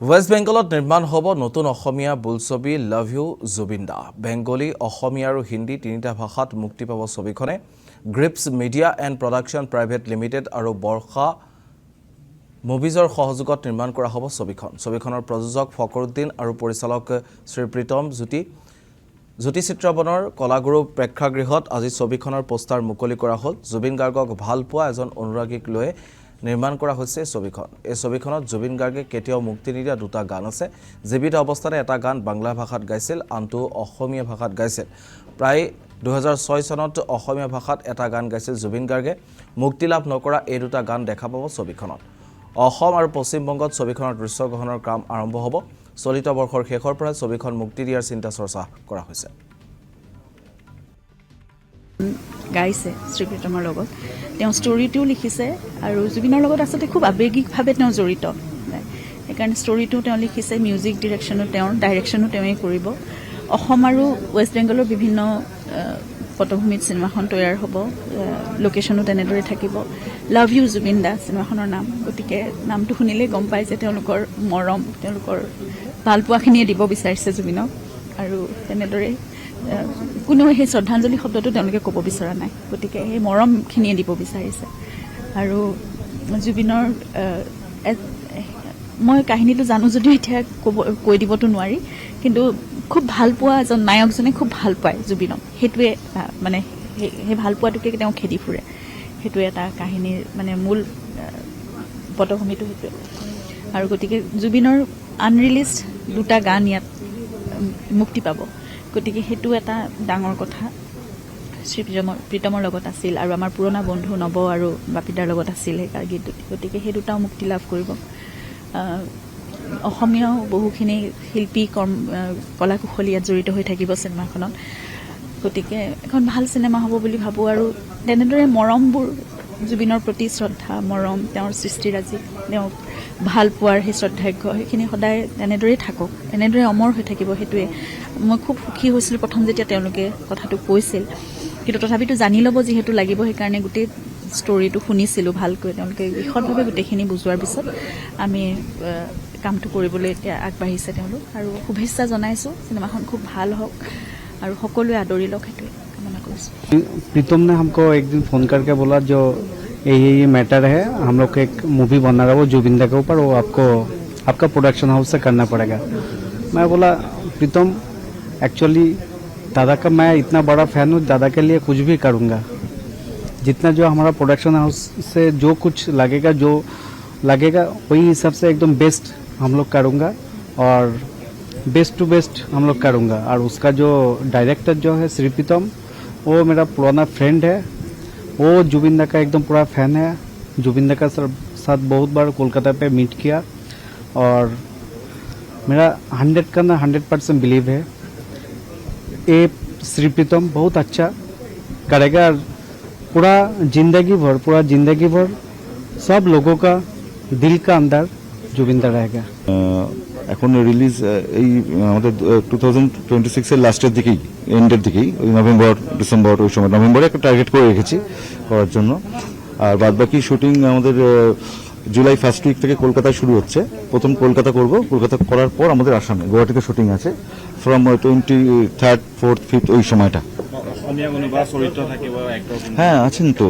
West বেঙ্গলত নিৰ্মাণ হ'ব নতুন অসমীয়া বোলছবি love you Zubeen da. Bengali, Asomiya আৰু হিন্দী তিনিটা ভাষাত মুক্তি পাব ছবিখনে। Grips media and production private limited আৰু বৰ্ষা মুভিজৰ সহযোগত নিৰ্মাণ কৰা হ'ব ছবিখন। ছবিখনৰ প্ৰযোজক ফকৰুদ্দিন আৰু পৰিচালক শ্ৰী প্ৰীতম জ্যোতি চিত্ৰবনৰ কলাগুৰু প্ৰেক্ষাগৃহত আজি ছবিখনৰ পোষ্টাৰ মুকলি কৰা হ'ল। জুবিন গাৰ্গক ভাল পোৱা এজন অনুৰাগীক লৈ নিৰ্মাণ কৰা হৈছে ছবিখন। এই ছবিখনত জুবিন গাৰ্গে কেতিয়াও মুক্তি নিদিয়া দুটা গান আছে। জীৱিত অৱস্থাতে এটা গান বাংলা ভাষাত গাইছিল, আনটো অসমীয়া ভাষাত গাইছিল। প্ৰায় 2006 চনত অসমীয়া ভাষাত এটা গান গাইছিল জুবিন গাৰ্গে। মুক্তি লাভ নকৰা এই দুটা গান দেখা পাব ছবিখনত। অসম আৰু পশ্চিমবংগত ছবিখনৰ দৃশ্যগ্ৰহণৰ কাম আৰম্ভ হ'ব। চলিত বৰ্ষৰ শেষৰ পৰা ছবিখন মুক্তি দিয়াৰ চিন্তা চৰ্চা কৰা হৈছে। গাইছে শ্ৰী প্ৰীতমৰ লগত, তেওঁ ষ্টৰিটোও লিখিছে আৰু জুবিনৰ লগত আচলতে খুব আৱেগিকভাৱে তেওঁ জড়িত। সেইকাৰণে ষ্টৰিটো তেওঁ লিখিছে, মিউজিক ডাইৰেকশ্যনো তেওঁৱেই কৰিব। অসম আৰু ৱেষ্ট বেংগলৰ বিভিন্ন পটভূমিত চিনেমাখন তৈয়াৰ হ'ব, লোকেশ্যনো তেনেদৰে থাকিব। লাভ ইউ জুবিন দা চিনেমাখনৰ নাম, গতিকে নামটো শুনিলেই গম পায় যে তেওঁলোকৰ মৰম, তেওঁলোকৰ ভালপোৱাখিনিয়ে দিব বিচাৰিছে জুবিনক। আৰু তেনেদৰে কোনেও সেই শ্ৰদ্ধাঞ্জলি শব্দটো তেওঁলোকে ক'ব বিচৰা নাই, গতিকে সেই মৰমখিনিয়ে দিব বিচাৰিছে। আৰু জুবিনৰ মই কাহিনীটো জানো যদিও এতিয়া কৈ দিবতো নোৱাৰি, কিন্তু খুব ভাল পোৱা এজন নায়কজনে খুব ভাল পায় জুবিনক, সেইটোৱে মানে সেই ভাল পোৱাটোকে তেওঁ খেদি ফুৰে। সেইটোৱে এটা কাহিনীৰ মানে মূল পটভূমিটো সেইটোৱে। আৰু গতিকে জুবিনৰ আনৰিলিজ দুটা গান ইয়াত মুক্তি পাব, গতিকে সেইটো এটা ডাঙৰ কথা। শ্ৰী প্ৰীতমৰ লগত আছিল আৰু আমাৰ পুৰণা বন্ধু নৱ আৰু বাপিদাৰ লগত আছিল সেই গীতটো, গতিকে সেই দুটাও মুক্তি লাভ কৰিব। অসমীয়াও বহুখিনি শিল্পী কলা কুশলী ইয়াত জড়িত হৈ থাকিব চিনেমাখনত, গতিকে এখন ভাল চিনেমা হ'ব বুলি ভাবোঁ। আৰু তেনেদৰে মৰমবোৰ, জুবিনৰ প্ৰতি শ্ৰদ্ধা, মৰম, তেওঁৰ সৃষ্টিৰাজি, তেওঁক ভাল পোৱাৰ সেই শ্ৰদ্ধাৰ্ঘ্য, সেইখিনি সদায় তেনেদৰেই থাকক, এনেদৰে অমৰ হৈ থাকিব। সেইটোৱে মই খুব সুখী হৈছিলোঁ প্ৰথম যেতিয়া তেওঁলোকে কথাটো কৈছিল, কিন্তু তথাপিতো জানি ল'ব যিহেতু লাগিব, সেইকাৰণে গোটেই ষ্টৰিটো শুনিছিলোঁ ভালকৈ। তেওঁলোকে বিশদভাৱে গোটেইখিনি বুজোৱাৰ পিছত আমি কামটো কৰিবলৈ এতিয়া আগবাঢ়িছে তেওঁলোক। আৰু শুভেচ্ছা জনাইছোঁ, চিনেমাখন খুব ভাল হওক আৰু সকলোৱে আদৰি লওক, সেইটোৱে কামনা কৰিছোঁ। प्रीतम ने हमको एक दिन फ़ोन करके बोला जो ये मैटर है, हम लोग एक मूवी बना रहा है वो जुबिंदा के ऊपर, वो आपका प्रोडक्शन हाउस से करना पड़ेगा। मैं बोला प्रीतम एक्चुअली दादा का मैं इतना बड़ा फ़ैन हूँ, दादा के लिए कुछ भी करूँगा, जितना जो हमारा प्रोडक्शन हाउस से जो कुछ लगेगा वही हिसाब से एकदम बेस्ट हम लोग करूँगा और बेस्ट टू बेस्ट हम लोग करूँगा। और उसका जो डायरेक्टर जो है श्री प्रीतम, वो मेरा पुराना फ्रेंड है, वो जुबिंदा का एकदम पूरा फ़ैन है। जुबिंदा का साथ बहुत बार कोलकाता पे मीट किया और मेरा 100% बिलीव है ये श्री प्रीतम बहुत अच्छा करेगा। पूरा जिंदगी भर सब लोगों का दिल का अंदर जुबिंदा रहेगा। এখন রিলিজ এই আমাদের 2026 এর লাস্টের দিকেই, এন্ডের দিকেই, ওই নভেম্বর ডিসেম্বর, ওই সময় নভেম্বরে একটা টার্গেট করে রেখেছি করার জন্য। আর বাদবাকি শুটিং আমাদের জুলাই ফার্স্ট উইক থেকে কলকাতায় শুরু হচ্ছে। প্রথম কলকাতা করব, কলকাতা করার পর আমাদের আসামে গুয়াহাটিতে শুটিং আছে ফ্রম 23rd, 4th, 5th ওই সময়টা। হ্যাঁ আছেন তো।